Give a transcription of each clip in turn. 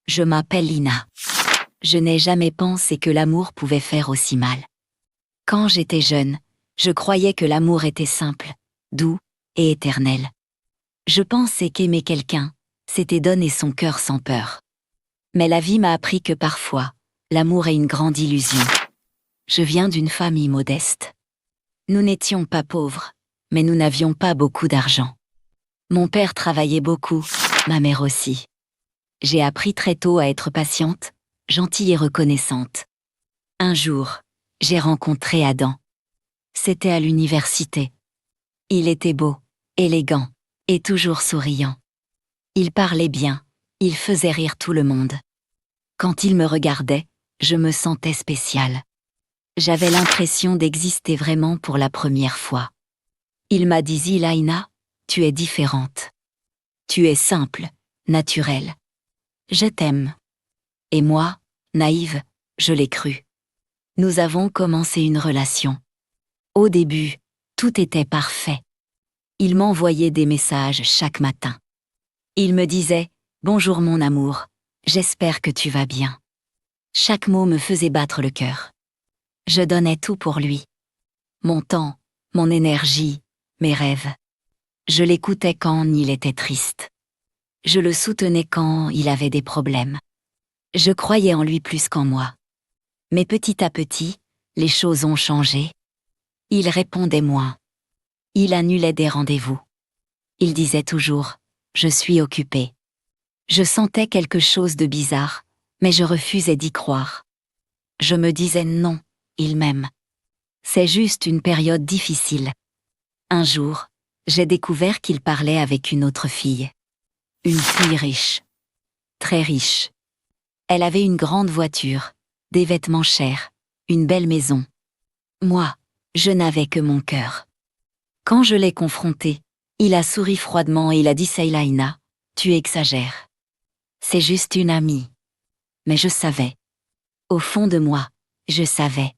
Je m'appelle Lina. Je n'ai jamais pensé que l'amour pouvait faire aussi mal. Quand j'étais jeune, je croyais que l'amour était simple, doux et éternel. Je pensais qu'aimer quelqu'un, c'était donner son cœur sans peur. Mais la vie m'a appris que parfois, l'amour est une grande illusion. Je viens d'une famille modeste. Nous n'étions pas pauvres, mais nous n'avions pas beaucoup d'argent. Mon père travaillait beaucoup, ma mère aussi. J'ai appris très tôt à être patiente, gentille et reconnaissante. Un jour, j'ai rencontré Adam. C'était à l'université. Il était beau, élégant, et toujours souriant. Il parlait bien, il faisait rire tout le monde. Quand il me regardait, je me sentais spéciale. J'avais l'impression d'exister vraiment pour la première fois. Il m'a dit: Zilaina, tu es différente. Tu es simple, naturelle. Je t'aime. Et moi, naïve, je l'ai cru. Nous avons commencé une relation. Au début, tout était parfait. Il m'envoyait des messages chaque matin. Il me disait: bonjour mon amour, j'espère que tu vas bien. Chaque mot me faisait battre le cœur. Je donnais tout pour lui. Mon temps, mon énergie, mes rêves. Je l'écoutais quand il était triste. Je le soutenais quand il avait des problèmes. Je croyais en lui plus qu'en moi. Mais petit à petit, les choses ont changé. Il répondait moins. Il annulait des rendez-vous. Il disait toujours: je suis occupé. Je sentais quelque chose de bizarre, mais je refusais d'y croire. Je me disais: non, il m'aime. C'est juste une période difficile. Un jour, j'ai découvert qu'il parlait avec une autre fille. Une fille riche. Très riche. Elle avait une grande voiture, des vêtements chers, une belle maison. Moi, je n'avais que mon cœur. Quand je l'ai confronté, il a souri froidement et il a dit: Zilaina, tu exagères. C'est juste une amie. Mais je savais. Au fond de moi, je savais.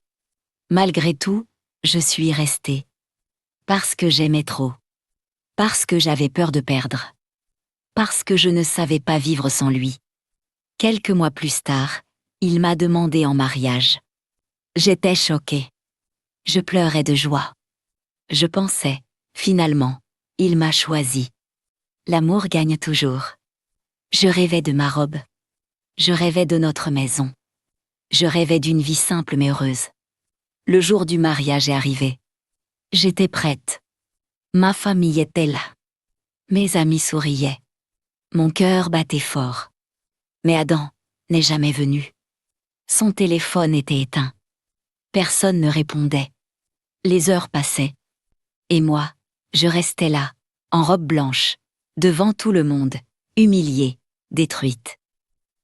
Malgré tout, je suis restée. Parce que j'aimais trop. Parce que j'avais peur de perdre. Parce que je ne savais pas vivre sans lui. Quelques mois plus tard, il m'a demandé en mariage. J'étais choquée. Je pleurais de joie. Je pensais, finalement, il m'a choisi. L'amour gagne toujours. Je rêvais de ma robe. Je rêvais de notre maison. Je rêvais d'une vie simple mais heureuse. Le jour du mariage est arrivé. J'étais prête. Ma famille était là. Mes amis souriaient. Mon cœur battait fort. Mais Adam n'est jamais venu. Son téléphone était éteint. Personne ne répondait. Les heures passaient. Et moi, je restais là, en robe blanche, devant tout le monde, humiliée, détruite.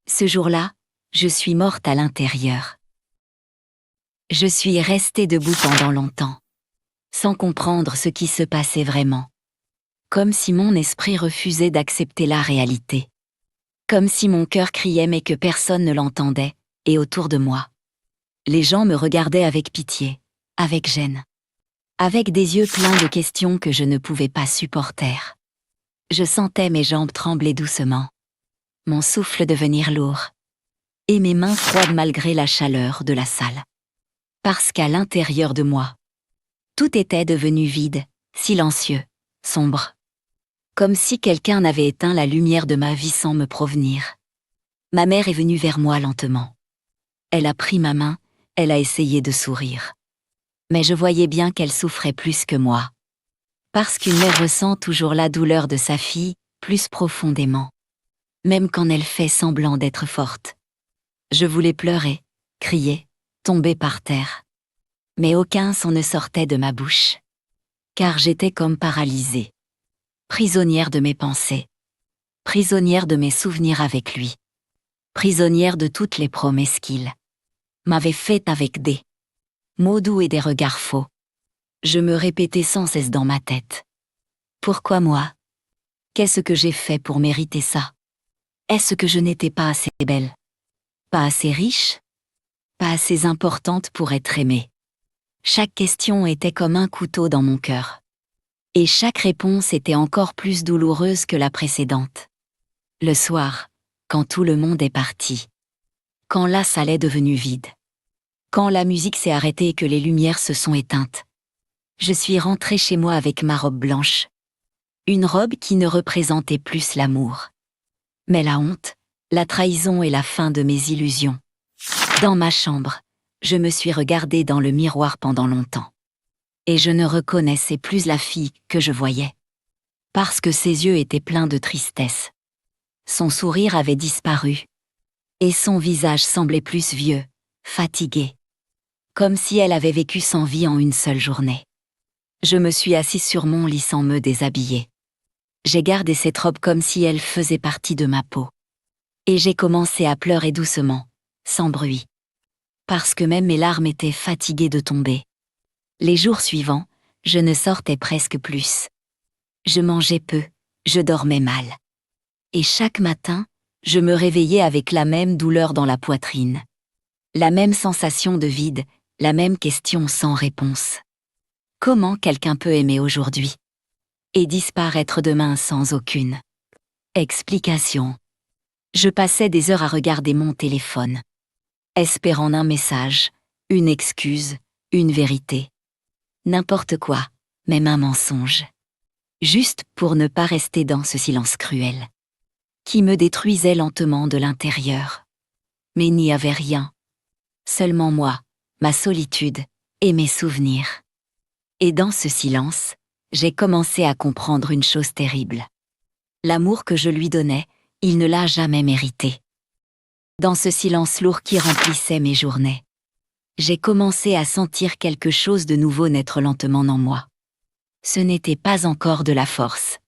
Ce jour-là, je suis morte à l'intérieur. Je suis restée debout pendant longtemps, sans comprendre ce qui se passait vraiment. Comme si mon esprit refusait d'accepter la réalité. Comme si mon cœur criait mais que personne ne l'entendait, et autour de moi. Les gens me regardaient avec pitié, avec gêne. Avec des yeux pleins de questions que je ne pouvais pas supporter. Je sentais mes jambes trembler doucement. Mon souffle devenir lourd. Et mes mains froides malgré la chaleur de la salle. Parce qu'à l'intérieur de moi, tout était devenu vide, silencieux, sombre. Comme si quelqu'un avait éteint la lumière de ma vie sans me prévenir. Ma mère est venue vers moi lentement. Elle a pris ma main, elle a essayé de sourire. Mais je voyais bien qu'elle souffrait plus que moi. Parce qu'une mère ressent toujours la douleur de sa fille, plus profondément. Même quand elle fait semblant d'être forte. Je voulais pleurer, crier, tomber par terre. Mais aucun son ne sortait de ma bouche. Car j'étais comme paralysée. Prisonnière de mes pensées. Prisonnière de mes souvenirs avec lui. Prisonnière de toutes les promesses qu'il m'avait faites avec des mots doux et des regards faux. Je me répétais sans cesse dans ma tête. Pourquoi moi? Qu'est-ce que j'ai fait pour mériter ça? Est-ce que je n'étais pas assez belle? Pas assez riche? Pas assez importante pour être aimée? Chaque question était comme un couteau dans mon cœur. Et chaque réponse était encore plus douloureuse que la précédente. Le soir, quand tout le monde est parti. Quand la salle est devenue vide. Quand la musique s'est arrêtée et que les lumières se sont éteintes. Je suis rentrée chez moi avec ma robe blanche. Une robe qui ne représentait plus l'amour. Mais la honte, la trahison et la fin de mes illusions. Dans ma chambre, je me suis regardée dans le miroir pendant longtemps. Et je ne reconnaissais plus la fille que je voyais. Parce que ses yeux étaient pleins de tristesse. Son sourire avait disparu. Et son visage semblait plus vieux, fatigué. Comme si elle avait vécu sans vie en une seule journée. Je me suis assise sur mon lit sans me déshabiller. J'ai gardé cette robe comme si elle faisait partie de ma peau. Et j'ai commencé à pleurer doucement, sans bruit. Parce que même mes larmes étaient fatiguées de tomber. Les jours suivants, je ne sortais presque plus. Je mangeais peu, je dormais mal. Et chaque matin, je me réveillais avec la même douleur dans la poitrine. La même sensation de vide, la même question sans réponse. Comment quelqu'un peut aimer aujourd'hui et disparaître demain sans aucune explication? Je passais des heures à regarder mon téléphone, espérant un message, une excuse, une vérité. N'importe quoi, même un mensonge. Juste pour ne pas rester dans ce silence cruel, qui me détruisait lentement de l'intérieur. Mais il n'y avait rien. Seulement moi, ma solitude et mes souvenirs. Et dans ce silence, j'ai commencé à comprendre une chose terrible. L'amour que je lui donnais, il ne l'a jamais mérité. Dans ce silence lourd qui remplissait mes journées, j'ai commencé à sentir quelque chose de nouveau naître lentement en moi. Ce n'était pas encore de la force.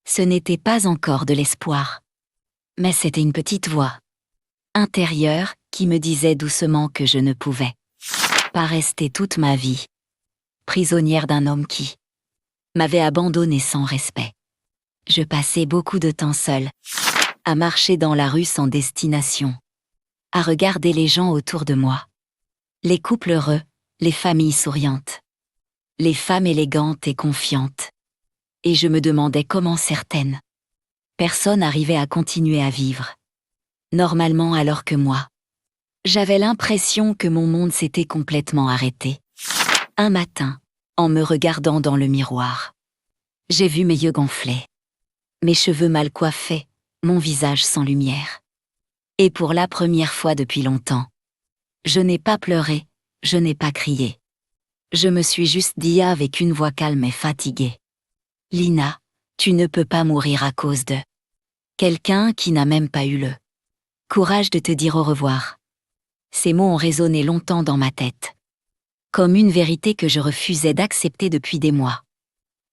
Ce n'était pas encore de l'espoir. Mais c'était une petite voix intérieure qui me disait doucement que je ne pouvais pas rester toute ma vie prisonnière d'un homme qui m'avait abandonnée sans respect. Je passais beaucoup de temps seule, à marcher dans la rue sans destination, à regarder les gens autour de moi. Les couples heureux, les familles souriantes, les femmes élégantes et confiantes. Et je me demandais comment certaines personnes arrivaient à continuer à vivre normalement alors que moi, j'avais l'impression que mon monde s'était complètement arrêté. Un matin, en me regardant dans le miroir, j'ai vu mes yeux gonflés, mes cheveux mal coiffés, mon visage sans lumière. Et pour la première fois depuis longtemps, je n'ai pas pleuré, je n'ai pas crié. Je me suis juste dit avec une voix calme et fatiguée. Lina, tu ne peux pas mourir à cause de quelqu'un qui n'a même pas eu le courage de te dire au revoir. Ces mots ont résonné longtemps dans ma tête, comme une vérité que je refusais d'accepter depuis des mois.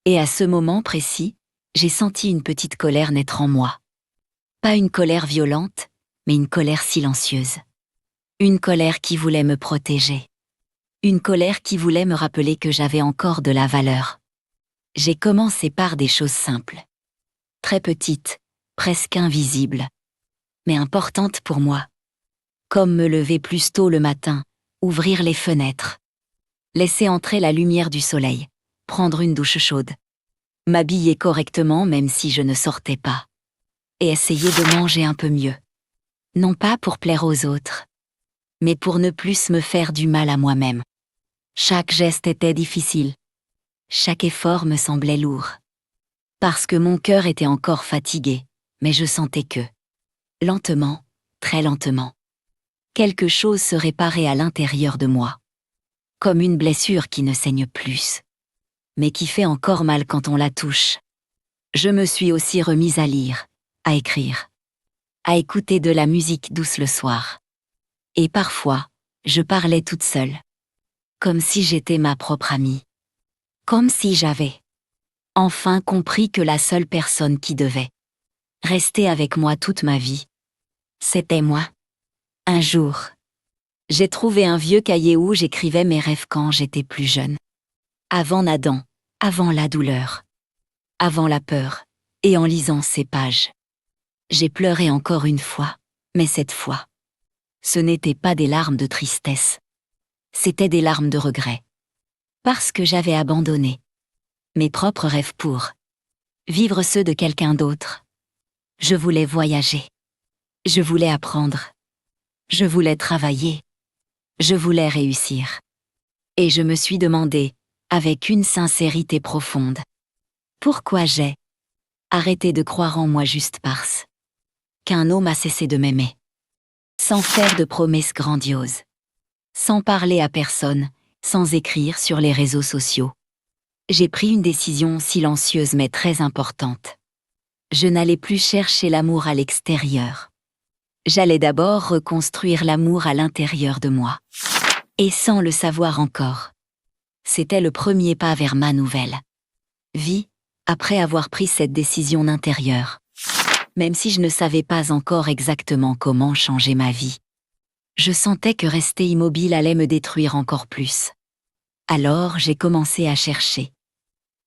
Et à ce moment précis, j'ai senti une petite colère naître en moi. Pas une colère violente, mais une colère silencieuse. Une colère qui voulait me protéger. Une colère qui voulait me rappeler que j'avais encore de la valeur. J'ai commencé par des choses simples. Très petites, presque invisibles. Mais importantes pour moi. Comme me lever plus tôt le matin, ouvrir les fenêtres. Laisser entrer la lumière du soleil, prendre une douche chaude. M'habiller correctement même si je ne sortais pas. Et essayer de manger un peu mieux. Non pas pour plaire aux autres, mais pour ne plus me faire du mal à moi-même. Chaque geste était difficile. Chaque effort me semblait lourd. Parce que mon cœur était encore fatigué, mais je sentais que, lentement, très lentement, quelque chose se réparait à l'intérieur de moi. Comme une blessure qui ne saigne plus, mais qui fait encore mal quand on la touche. Je me suis aussi remise à lire, à écrire, à écouter de la musique douce le soir. Et parfois, je parlais toute seule. Comme si j'étais ma propre amie. Comme si j'avais enfin compris que la seule personne qui devait rester avec moi toute ma vie, c'était moi. Un jour, j'ai trouvé un vieux cahier où j'écrivais mes rêves quand j'étais plus jeune. Avant Adam, avant la douleur, avant la peur, et en lisant ces pages. J'ai pleuré encore une fois, mais cette fois, ce n'étaient pas des larmes de tristesse. C'étaient des larmes de regret. Parce que j'avais abandonné mes propres rêves pour vivre ceux de quelqu'un d'autre. Je voulais voyager. Je voulais apprendre. Je voulais travailler. Je voulais réussir. Et je me suis demandé, avec une sincérité profonde, pourquoi j'ai arrêté de croire en moi juste parce qu'un homme a cessé de m'aimer. Sans faire de promesses grandioses. Sans parler à personne, sans écrire sur les réseaux sociaux. J'ai pris une décision silencieuse mais très importante. Je n'allais plus chercher l'amour à l'extérieur. J'allais d'abord reconstruire l'amour à l'intérieur de moi. Et sans le savoir encore. C'était le premier pas vers ma nouvelle vie, après avoir pris cette décision intérieure. Même si je ne savais pas encore exactement comment changer ma vie. Je sentais que rester immobile allait me détruire encore plus. Alors j'ai commencé à chercher.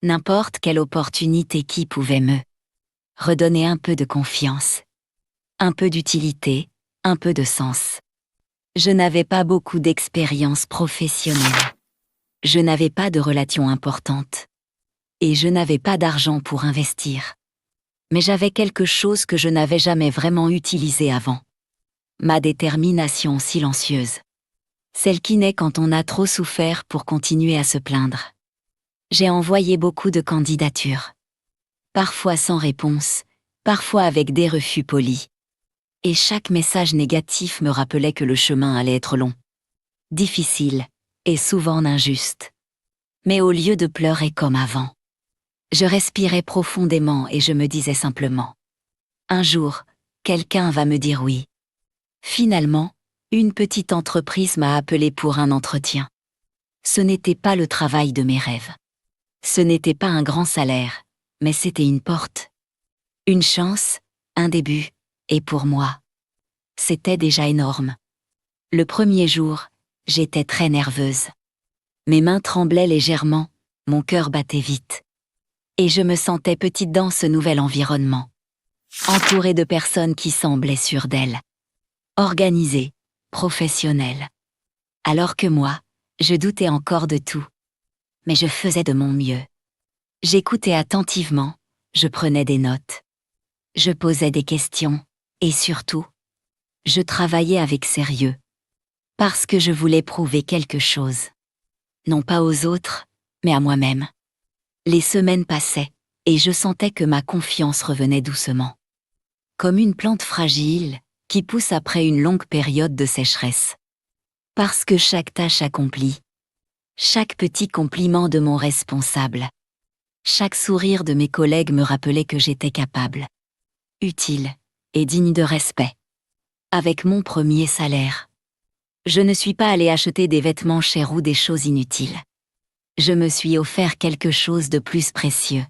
N'importe quelle opportunité qui pouvait me redonner un peu de confiance. Un peu d'utilité, un peu de sens. Je n'avais pas beaucoup d'expérience professionnelle. Je n'avais pas de relations importantes. Et je n'avais pas d'argent pour investir. Mais j'avais quelque chose que je n'avais jamais vraiment utilisé avant. Ma détermination silencieuse. Celle qui naît quand on a trop souffert pour continuer à se plaindre. J'ai envoyé beaucoup de candidatures. Parfois sans réponse, parfois avec des refus polis. Et chaque message négatif me rappelait que le chemin allait être long. Difficile, et souvent injuste. Mais au lieu de pleurer comme avant, je respirais profondément et je me disais simplement: un jour, quelqu'un va me dire oui. Finalement, une petite entreprise m'a appelé pour un entretien. Ce n'était pas le travail de mes rêves. Ce n'était pas un grand salaire, mais c'était une porte. Une chance, un début, et pour moi, c'était déjà énorme. Le premier jour, j'étais très nerveuse. Mes mains tremblaient légèrement, mon cœur battait vite. Et je me sentais petite dans ce nouvel environnement. Entourée de personnes qui semblaient sûres d'elles. Organisées, professionnelles. Alors que moi, je doutais encore de tout. Mais je faisais de mon mieux. J'écoutais attentivement, je prenais des notes. Je posais des questions, et surtout, je travaillais avec sérieux. Parce que je voulais prouver quelque chose. Non pas aux autres, mais à moi-même. Les semaines passaient, et je sentais que ma confiance revenait doucement. Comme une plante fragile, qui pousse après une longue période de sécheresse. Parce que chaque tâche accomplie, chaque petit compliment de mon responsable, chaque sourire de mes collègues me rappelait que j'étais capable, utile et digne de respect. Avec mon premier salaire, je ne suis pas allée acheter des vêtements chers ou des choses inutiles. Je me suis offert quelque chose de plus précieux.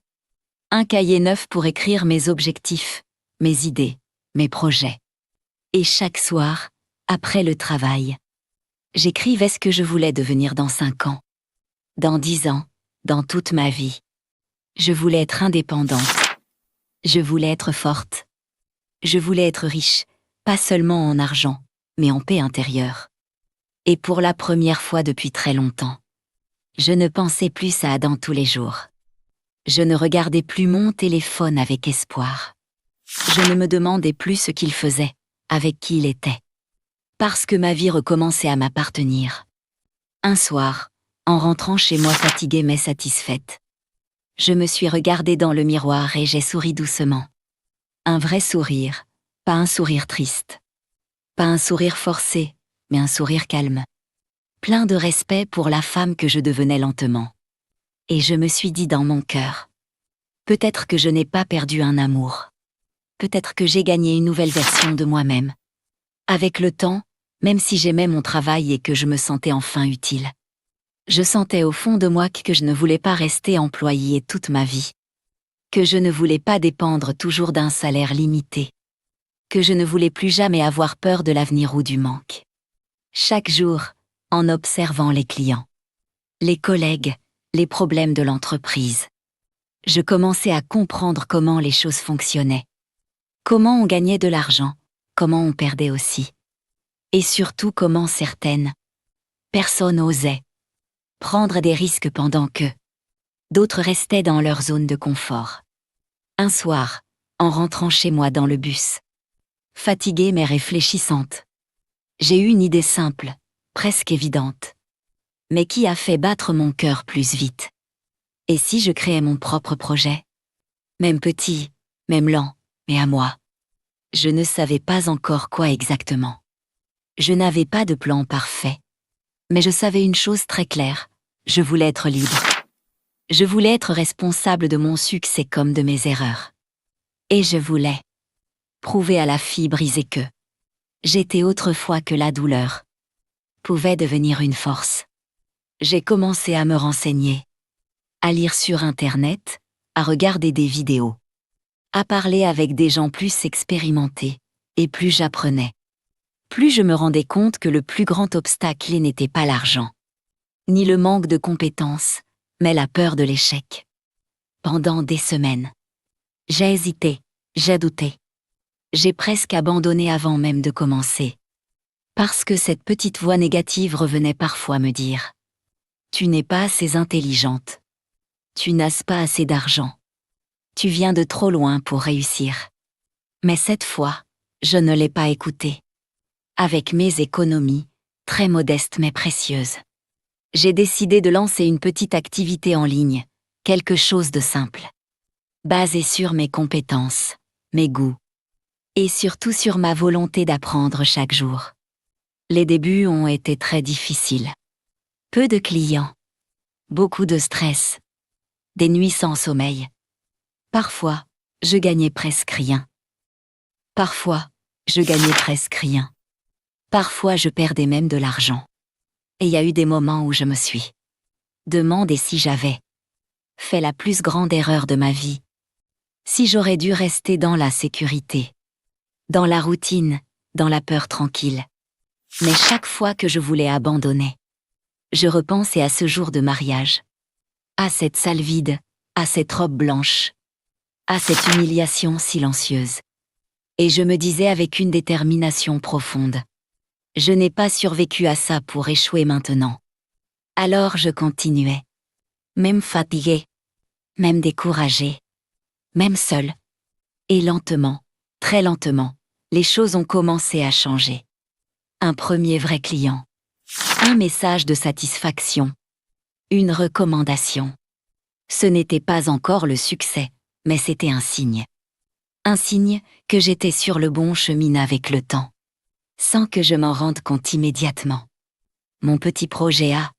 Un cahier neuf pour écrire mes objectifs, mes idées, mes projets. Et chaque soir, après le travail, j'écrivais ce que je voulais devenir dans 5 ans. Dans 10 ans, dans toute ma vie. Je voulais être indépendante. Je voulais être forte. Je voulais être riche, pas seulement en argent, mais en paix intérieure. Et pour la première fois depuis très longtemps, je ne pensais plus à Adam tous les jours. Je ne regardais plus mon téléphone avec espoir. Je ne me demandais plus ce qu'il faisait, avec qui il était. Parce que ma vie recommençait à m'appartenir. Un soir, en rentrant chez moi fatiguée mais satisfaite, je me suis regardée dans le miroir et j'ai souri doucement. Un vrai sourire, pas un sourire triste. Pas un sourire forcé, mais un sourire calme. Plein de respect pour la femme que je devenais lentement. Et je me suis dit dans mon cœur: peut-être que je n'ai pas perdu un amour. Peut-être que j'ai gagné une nouvelle version de moi-même. Avec le temps, même si j'aimais mon travail et que je me sentais enfin utile, je sentais au fond de moi que je ne voulais pas rester employée toute ma vie. Que je ne voulais pas dépendre toujours d'un salaire limité. Que je ne voulais plus jamais avoir peur de l'avenir ou du manque. Chaque jour, en observant les clients, les collègues, les problèmes de l'entreprise, je commençais à comprendre comment les choses fonctionnaient. Comment on gagnait de l'argent, comment on perdait aussi. Et surtout comment certaines personnes osaient prendre des risques pendant que d'autres restaient dans leur zone de confort. Un soir, en rentrant chez moi dans le bus, fatiguée mais réfléchissante. J'ai eu une idée simple, presque évidente, mais qui a fait battre mon cœur plus vite. Et si je créais mon propre projet? Même petit, même lent, mais à moi. Je ne savais pas encore quoi exactement. Je n'avais pas de plan parfait. Mais je savais une chose très claire, je voulais être libre. Je voulais être responsable de mon succès comme de mes erreurs. Et je voulais prouver à la fille brisée que j'étais autrefois que la douleur pouvait devenir une force. J'ai commencé à me renseigner, à lire sur Internet, à regarder des vidéos, à parler avec des gens plus expérimentés, et plus j'apprenais, plus je me rendais compte que le plus grand obstacle n'était pas l'argent, ni le manque de compétences, mais la peur de l'échec. Pendant des semaines, j'ai hésité, j'ai douté. J'ai presque abandonné avant même de commencer. Parce que cette petite voix négative revenait parfois me dire « Tu n'es pas assez intelligente. Tu n'as pas assez d'argent. Tu viens de trop loin pour réussir. » Mais cette fois, je ne l'ai pas écouté. Avec mes économies, très modestes mais précieuses, j'ai décidé de lancer une petite activité en ligne, quelque chose de simple, basé sur mes compétences, mes goûts, et surtout sur ma volonté d'apprendre chaque jour. Les débuts ont été très difficiles. Peu de clients, beaucoup de stress, des nuits sans sommeil. Parfois, je gagnais presque rien. Parfois, je gagnais presque rien. Parfois, je perdais même de l'argent. Et il y a eu des moments où je me suis demandé si j'avais fait la plus grande erreur de ma vie, si j'aurais dû rester dans la sécurité, dans la routine, dans la peur tranquille. Mais chaque fois que je voulais abandonner, je repensais à ce jour de mariage, à cette salle vide, à cette robe blanche, à cette humiliation silencieuse. Et je me disais avec une détermination profonde, je n'ai pas survécu à ça pour échouer maintenant. Alors je continuais, même fatiguée, même découragée, même seule. Et lentement, très lentement, les choses ont commencé à changer. Un premier vrai client, un message de satisfaction, une recommandation. Ce n'était pas encore le succès, mais c'était un signe. Un signe que j'étais sur le bon chemin avec le temps, sans que je m'en rende compte immédiatement. Mon petit projet a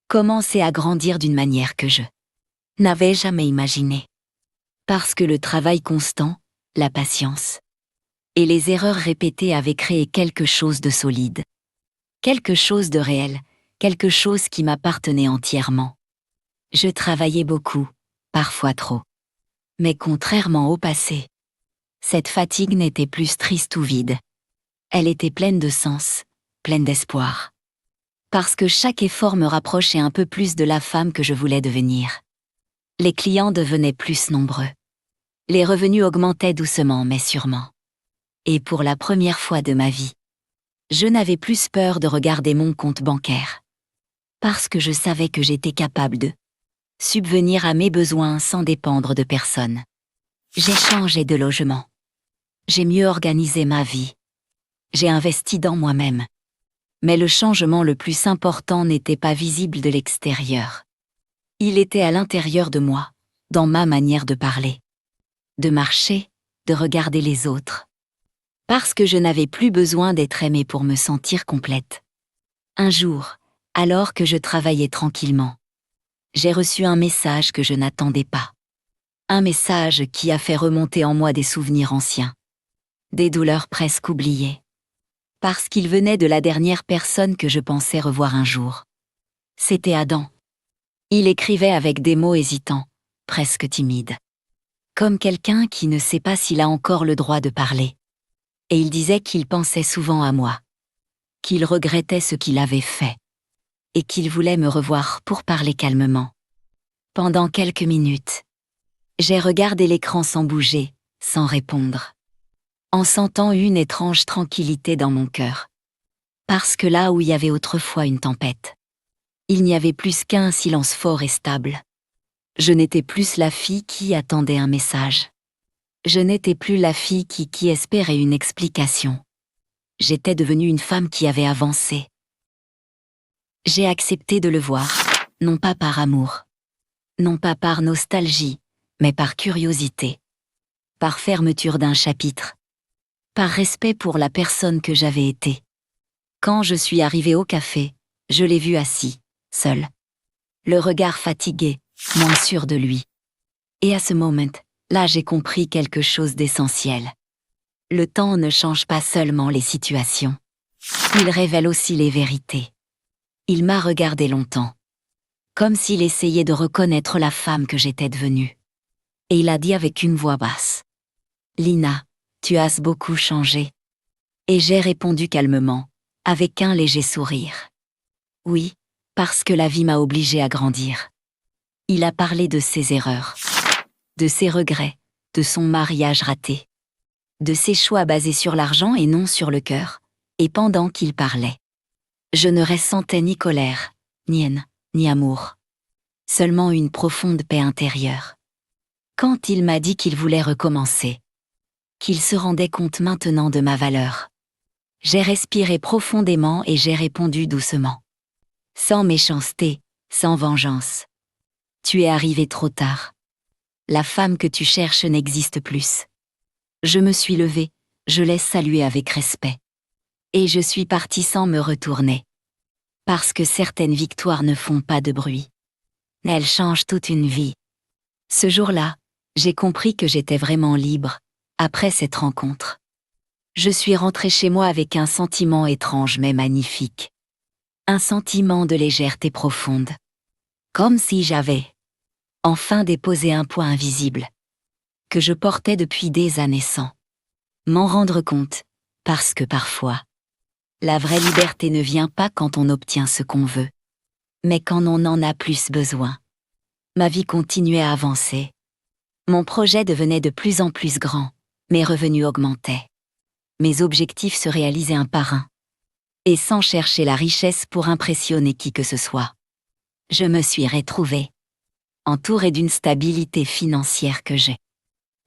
commencé à grandir d'une manière que je n'avais jamais imaginée. Parce que le travail constant, la patience et les erreurs répétées avaient créé quelque chose de solide. Quelque chose de réel, quelque chose qui m'appartenait entièrement. Je travaillais beaucoup, parfois trop. Mais contrairement au passé, cette fatigue n'était plus triste ou vide. Elle était pleine de sens, pleine d'espoir. Parce que chaque effort me rapprochait un peu plus de la femme que je voulais devenir. Les clients devenaient plus nombreux. Les revenus augmentaient doucement mais sûrement. Et pour la première fois de ma vie, je n'avais plus peur de regarder mon compte bancaire. Parce que je savais que j'étais capable de subvenir à mes besoins sans dépendre de personne. J'ai changé de logement. J'ai mieux organisé ma vie. J'ai investi dans moi-même. Mais le changement le plus important n'était pas visible de l'extérieur. Il était à l'intérieur de moi, dans ma manière de parler, de marcher, de regarder les autres. Parce que je n'avais plus besoin d'être aimée pour me sentir complète. Un jour, alors que je travaillais tranquillement, j'ai reçu un message que je n'attendais pas. Un message qui a fait remonter en moi des souvenirs anciens. Des douleurs presque oubliées. Parce qu'il venait de la dernière personne que je pensais revoir un jour. C'était Adam. Il écrivait avec des mots hésitants, presque timides. Comme quelqu'un qui ne sait pas s'il a encore le droit de parler. Et il disait qu'il pensait souvent à moi. Qu'il regrettait ce qu'il avait fait. Et qu'il voulait me revoir pour parler calmement. Pendant quelques minutes, j'ai regardé l'écran sans bouger, sans répondre. En sentant une étrange tranquillité dans mon cœur. Parce que là où il y avait autrefois une tempête, il n'y avait plus qu'un silence fort et stable. Je n'étais plus la fille qui attendait un message. Je n'étais plus la fille qui espérait une explication. J'étais devenue une femme qui avait avancé. J'ai accepté de le voir, non pas par amour, non pas par nostalgie, mais par curiosité, par fermeture d'un chapitre, par respect pour la personne que j'avais été. Quand je suis arrivée au café, je l'ai vu assis, seul. Le regard fatigué, moins sûr de lui. Et à ce moment, là j'ai compris quelque chose d'essentiel. Le temps ne change pas seulement les situations. Il révèle aussi les vérités. Il m'a regardé longtemps, comme s'il essayait de reconnaître la femme que j'étais devenue. Et il a dit avec une voix basse: Lina, tu as beaucoup changé. Et j'ai répondu calmement, avec un léger sourire. Oui, parce que la vie m'a obligée à grandir. Il a parlé de ses erreurs, de ses regrets, de son mariage raté, de ses choix basés sur l'argent et non sur le cœur, et pendant qu'il parlait, je ne ressentais ni colère, ni haine, ni amour. Seulement une profonde paix intérieure. Quand il m'a dit qu'il voulait recommencer, qu'il se rendait compte maintenant de ma valeur, j'ai respiré profondément et j'ai répondu doucement. Sans méchanceté, sans vengeance. Tu es arrivé trop tard. La femme que tu cherches n'existe plus. Je me suis levée, je l'ai saluée avec respect. Et je suis partie sans me retourner. Parce que certaines victoires ne font pas de bruit. Elles changent toute une vie. Ce jour-là, j'ai compris que j'étais vraiment libre, après cette rencontre. Je suis rentrée chez moi avec un sentiment étrange mais magnifique. Un sentiment de légèreté profonde. Comme si j'avais enfin déposé un poids invisible, que je portais depuis des années sans m'en rendre compte, parce que parfois, la vraie liberté ne vient pas quand on obtient ce qu'on veut, mais quand on en a plus besoin. Ma vie continuait à avancer. Mon projet devenait de plus en plus grand, mes revenus augmentaient. Mes objectifs se réalisaient un par un. Et sans chercher la richesse pour impressionner qui que ce soit. Je me suis retrouvée entourée d'une stabilité financière que je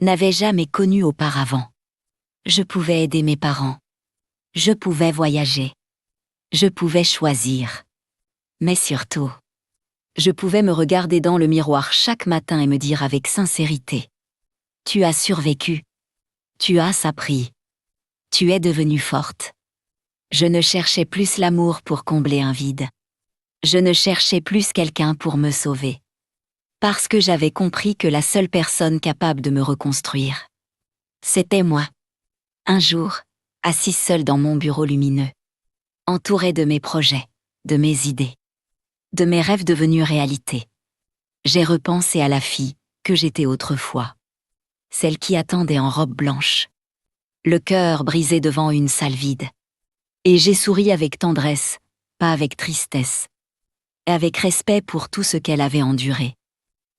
n'avais jamais connue auparavant. Je pouvais aider mes parents. Je pouvais voyager. Je pouvais choisir. Mais surtout, je pouvais me regarder dans le miroir chaque matin et me dire avec sincérité: tu as survécu. Tu as appris. Tu es devenue forte. Je ne cherchais plus l'amour pour combler un vide. Je ne cherchais plus quelqu'un pour me sauver. Parce que j'avais compris que la seule personne capable de me reconstruire, c'était moi. Un jour, assise seule dans mon bureau lumineux, entourée de mes projets, de mes idées, de mes rêves devenus réalité, j'ai repensé à la fille que j'étais autrefois. Celle qui attendait en robe blanche, le cœur brisé devant une salle vide. Et j'ai souri avec tendresse, pas avec tristesse, et avec respect pour tout ce qu'elle avait enduré.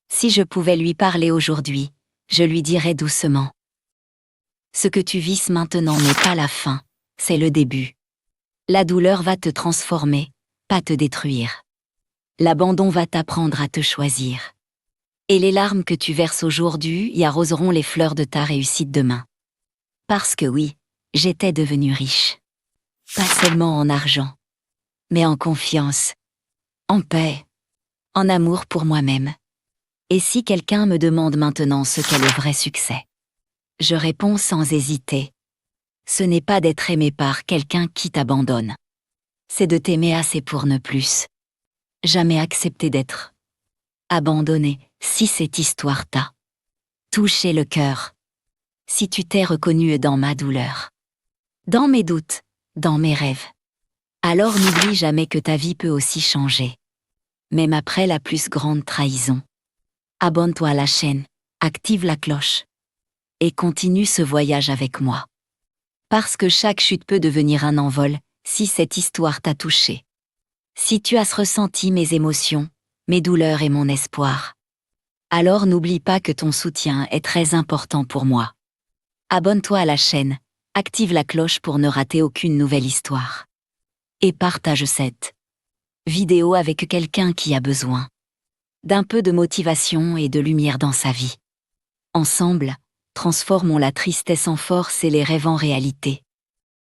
Si je pouvais lui parler aujourd'hui, je lui dirais doucement: ce que tu vis maintenant n'est pas la fin, c'est le début. La douleur va te transformer, pas te détruire. L'abandon va t'apprendre à te choisir. Et les larmes que tu verses aujourd'hui y arroseront les fleurs de ta réussite demain. Parce que oui, j'étais devenue riche. Pas seulement en argent, mais en confiance, en paix, en amour pour moi-même. Et si quelqu'un me demande maintenant ce qu'est le vrai succès, je réponds sans hésiter: ce n'est pas d'être aimé par quelqu'un qui t'abandonne. C'est de t'aimer assez pour ne plus jamais accepter d'être abandonné. Si cette histoire t'a touché le cœur, si tu t'es reconnu dans ma douleur, dans mes doutes, dans mes rêves, alors n'oublie jamais que ta vie peut aussi changer. Même après la plus grande trahison. Abonne-toi à la chaîne, active la cloche et continue ce voyage avec moi. Parce que chaque chute peut devenir un envol, si cette histoire t'a touché. Si tu as ressenti mes émotions, mes douleurs et mon espoir, alors n'oublie pas que ton soutien est très important pour moi. Abonne-toi à la chaîne, active la cloche pour ne rater aucune nouvelle histoire. Et partage cette vidéo avec quelqu'un qui a besoin d'un peu de motivation et de lumière dans sa vie. Ensemble, transformons la tristesse en force et les rêves en réalité.